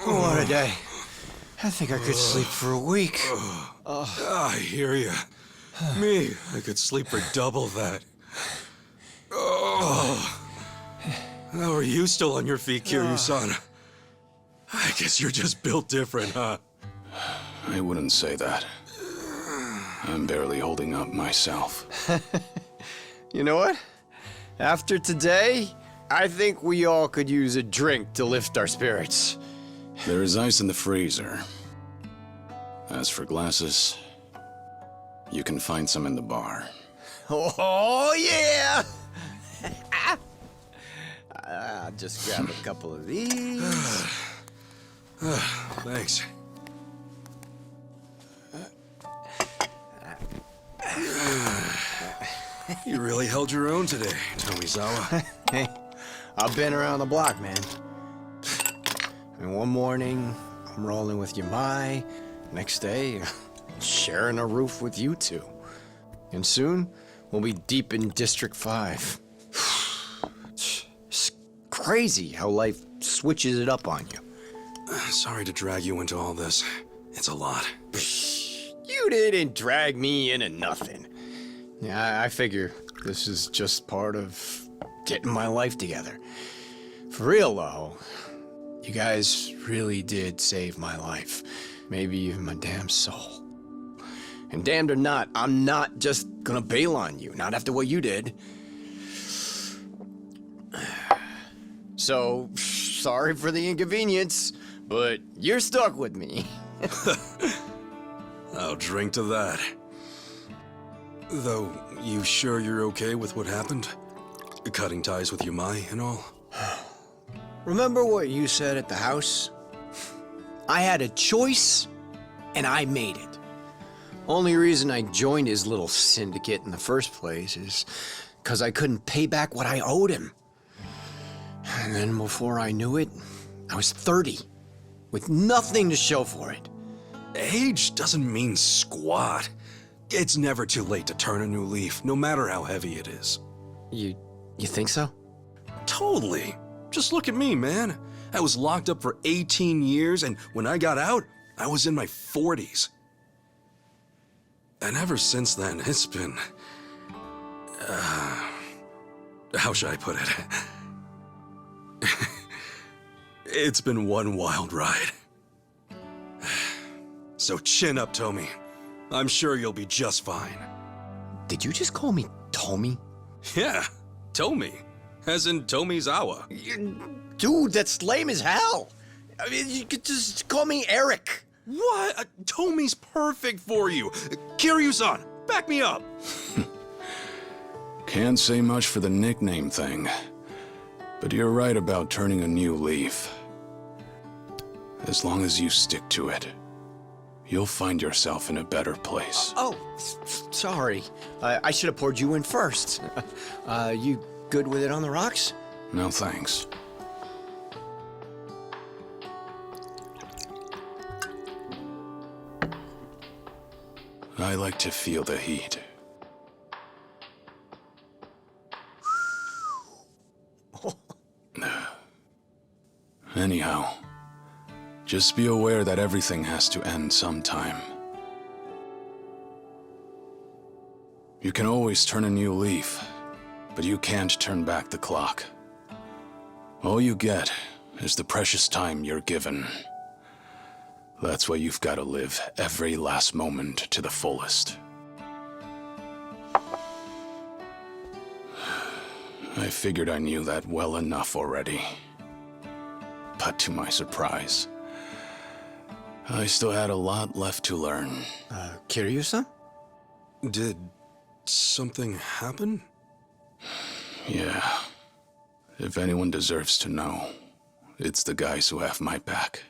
What a day. I think I could sleep for a week. I hear you. Me, I could sleep for double that. Oh. How are you still on your feet, Kiryu-san? I guess you're just built different, huh? I wouldn't say that. I'm barely holding up myself. You know what? After today, I think we all could use a drink to lift our spirits. There is ice in the freezer. As for glasses, you can find some in the bar. Oh, yeah! I'll just grab a couple of these. Thanks. You really held your own today, Tomizawa. Hey, I've been around the block, man. One morning, I'm rolling with Yamai. Next day, sharing a roof with you two. And soon, we'll be deep in District 5. It's crazy how life switches it up on you. Sorry to drag you into all this. It's a lot. You didn't drag me into nothing. Yeah, I figure this is just part of getting my life together. For real, though, you guys really did save my life. Maybe even my damn soul. And damned or not, I'm not just gonna bail on you, not after what you did. So, sorry for the inconvenience, but you're stuck with me. I'll drink to that. Though, you sure you're okay with what happened? Cutting ties with Yamai and all? Remember what you said at the house? I had a choice, and I made it. Only reason I joined his little syndicate in the first place is because I couldn't pay back what I owed him. And then before I knew it, I was 30, with nothing to show for it. Age doesn't mean squat. It's never too late to turn a new leaf, no matter how heavy it is. You think so? Totally. Just look at me, man. I was locked up for 18 years, and when I got out, I was in my 40s. And ever since then, it's been... how should I put it? It's been one wild ride. So chin up, Tomi. I'm sure you'll be just fine. Did you just call me Tomi? Yeah, Tomi. As in Tomizawa. Dude, that's lame as hell. I mean, you could just call me Eric. What? Tomi's perfect for you. Kiryu-san, back me up. Can't say much for the nickname thing, but you're right about turning a new leaf. As long as you stick to it, you'll find yourself in a better place. Sorry. I should have poured you in first. You good with it on the rocks? No thanks. I like to feel the heat. Anyhow, just be aware that everything has to end sometime. You can always turn a new leaf, but you can't turn back the clock. All you get is the precious time you're given. That's why you've got to live every last moment to the fullest. I figured I knew that well enough already. But to my surprise, I still had a lot left to learn. Kiryu-san? Did something happen? Yeah. If anyone deserves to know, it's the guys who have my back.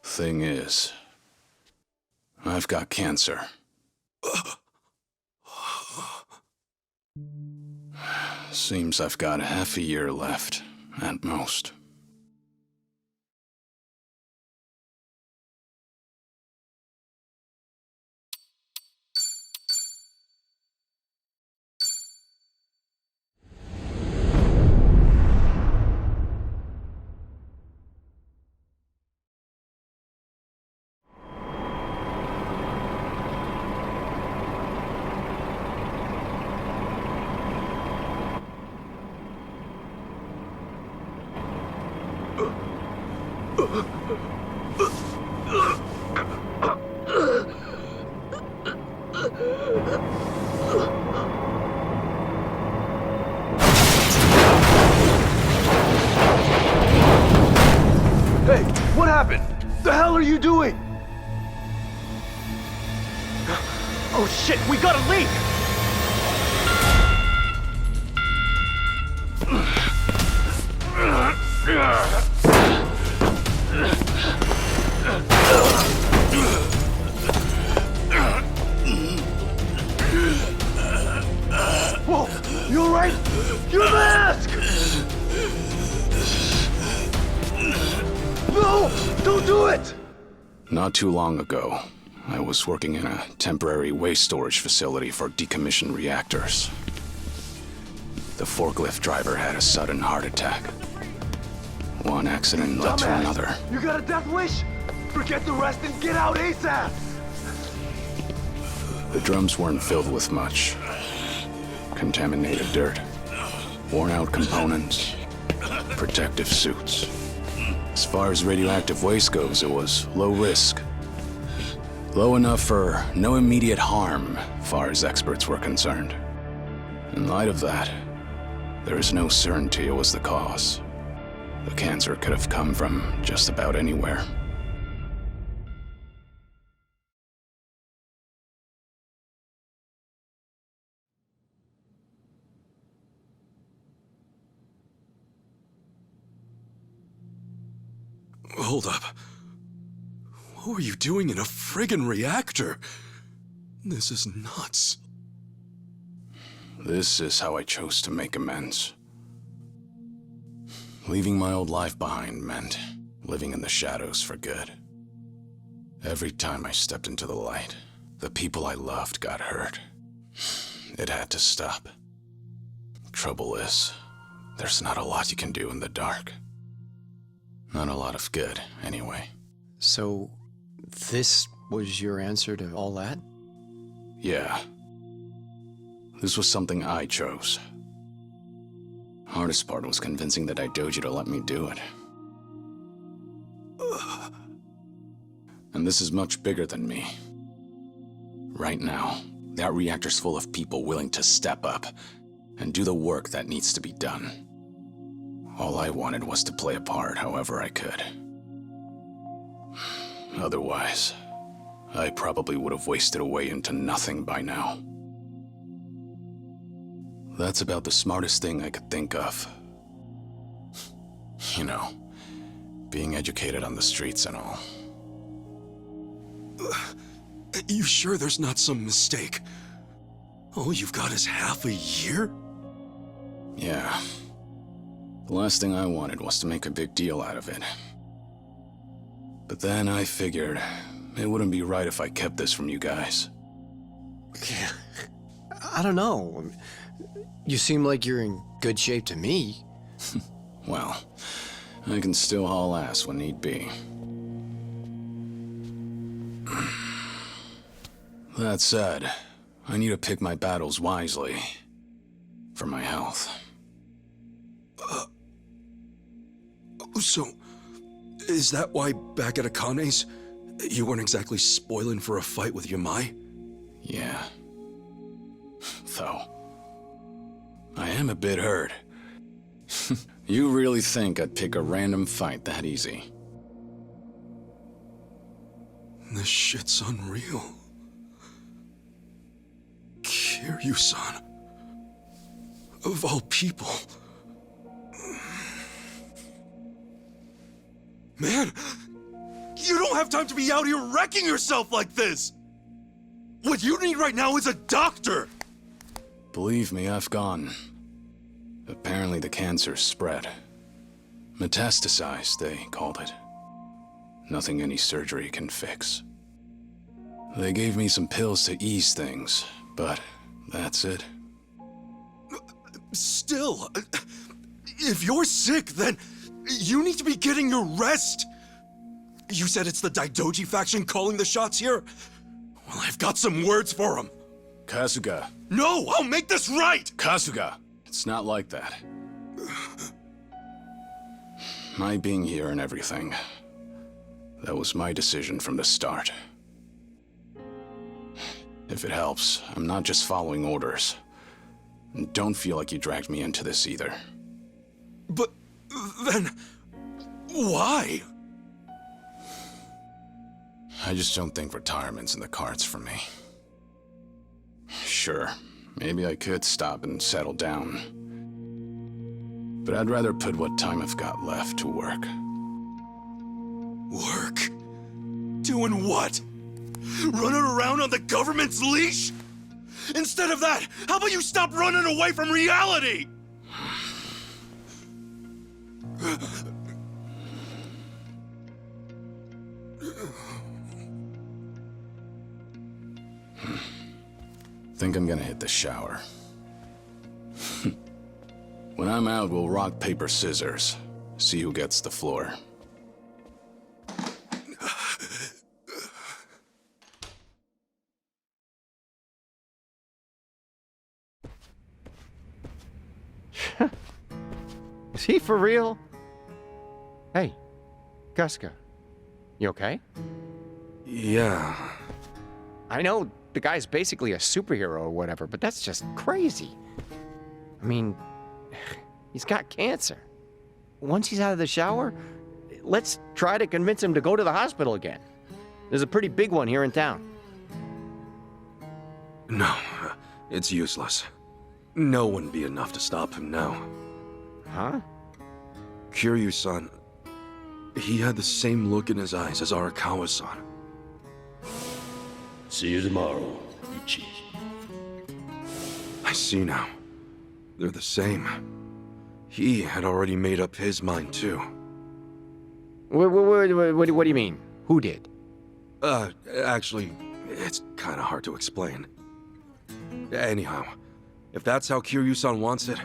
Thing is, I've got cancer. Seems I've got half a year left, at most. Hey, what happened? The hell are you doing? Oh shit, we got a leak! Whoa, you alright? Your mask! No! Don't do it! Not too long ago, I was working in a temporary waste storage facility for decommissioned reactors. The forklift driver had a sudden heart attack. One accident led to Dumbass. another. You got a death wish? Forget the rest and get out ASAP! The drums weren't filled with much. Contaminated dirt, worn-out components, protective suits. As far as radioactive waste goes, it was low risk. Low enough for no immediate harm, far as experts were concerned. In light of that, there is no certainty it was the cause. The cancer could have come from just about anywhere. Hold up. What were you doing in a friggin' reactor? This is nuts. This is how I chose to make amends. Leaving my old life behind meant living in the shadows for good. Every time I stepped into the light, the people I loved got hurt. It had to stop. Trouble is, there's not a lot you can do in the dark. Not a lot of good, anyway. So, this was your answer to all that? Yeah. This was something I chose. Hardest part was convincing the Daidoji to let me do it. And this is much bigger than me. Right now, that reactor's full of people willing to step up and do the work that needs to be done. All I wanted was to play a part however I could. Otherwise, I probably would have wasted away into nothing by now. That's about the smartest thing I could think of. You know, being educated on the streets and all. You sure there's not some mistake? All you've got is half a year? Yeah. The last thing I wanted was to make a big deal out of it. But then I figured it wouldn't be right if I kept this from you guys. I don't know. You seem like you're in good shape to me. Well, I can still haul ass when need be. That said, I need to pick my battles wisely. For my health. So, is that why back at Akane's, you weren't exactly spoiling for a fight with Yamai? Yeah. Though, I am a bit hurt. You really think I'd pick a random fight that easy? This shit's unreal. Kiryu-san. Of all people. Man, you don't have time to be out here wrecking yourself like this! What you need right now is a doctor! Believe me, I've gone. Apparently the cancer spread. Metastasized, they called it. Nothing any surgery can fix. They gave me some pills to ease things, but that's it. Still, if you're sick, then you need to be getting your rest. You said it's the Daidoji faction calling the shots here? Well, I've got some words for them. Kasuga. No, I'll make this right! Kasuga! It's not like that. My being here and everything, that was my decision from the start. If it helps, I'm not just following orders. And don't feel like you dragged me into this either. But then, why? I just don't think retirement's in the cards for me. Sure, maybe I could stop and settle down. But I'd rather put what time I've got left to work. Work? Doing what? Running around on the government's leash? Instead of that, how about you stop running away from reality? Think I'm gonna hit the shower. When I'm out, we'll rock, paper, scissors. See who gets the floor. Is he for real? Hey, Guska, you okay? Yeah. I know the guy's basically a superhero or whatever, but that's just crazy. I mean, he's got cancer. Once he's out of the shower, let's try to convince him to go to the hospital again. There's a pretty big one here in town. No, it's useless. No one be enough to stop him now. Huh? Kiryu-san, he had the same look in his eyes as Arakawa-san. See you tomorrow, Ichi. I see now. They're the same. He had already made up his mind, too. What do you mean? Who did? Actually, it's kinda hard to explain. Anyhow, if that's how Kiryu-san wants it,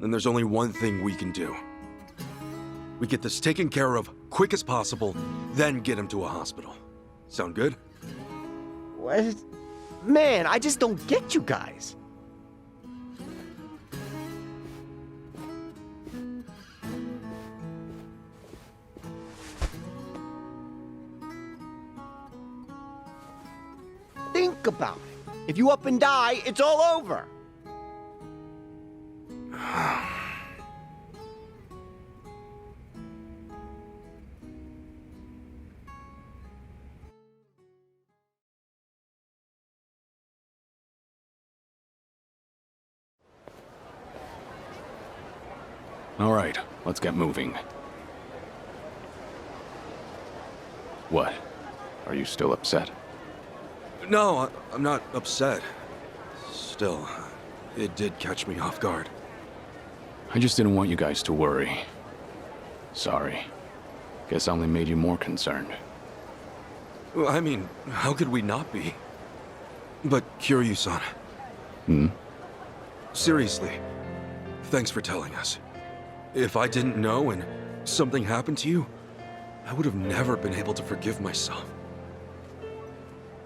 then there's only one thing we can do. We get this taken care of quick as possible, then get him to a hospital. Sound good? What? Man, I just don't get you guys. Think about it. If you up and die, it's all over. All right, let's get moving. What? Are you still upset? No, I'm not upset. Still, it did catch me off guard. I just didn't want you guys to worry. Sorry. Guess I only made you more concerned. Well, I mean, how could we not be? But Kiryu-san. Hmm? Seriously, thanks for telling us. If I didn't know and something happened to you, I would have never been able to forgive myself.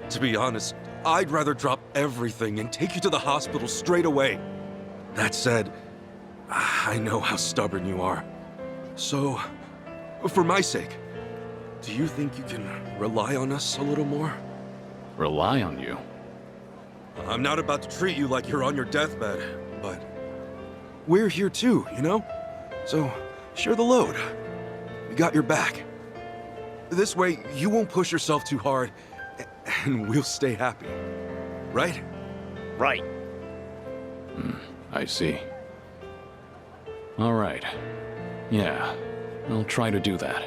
To be honest, I'd rather drop everything and take you to the hospital straight away. That said, I know how stubborn you are. So, for my sake, do you think you can rely on us a little more? Rely on you? I'm not about to treat you like you're on your deathbed, but we're here too, you know? So, share the load. We got your back. This way, you won't push yourself too hard, and we'll stay happy. Right? Right. I see. All right. Yeah, I'll try to do that.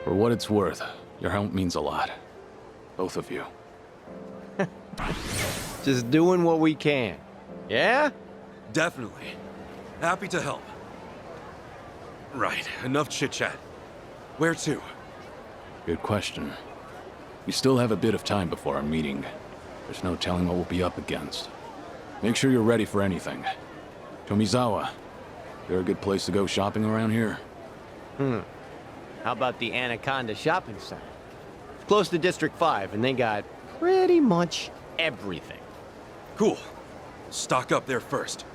For what it's worth, your help means a lot. Both of you. Just doing what we can. Yeah? Definitely. Happy to help. Right, enough chit-chat. Where to? Good question. We still have a bit of time before our meeting. There's no telling what we'll be up against. Make sure you're ready for anything. Tomizawa, there a good place to go shopping around here? How about the Anaconda Shopping Center? It's close to District 5, and they got pretty much everything. Cool. Stock up there first.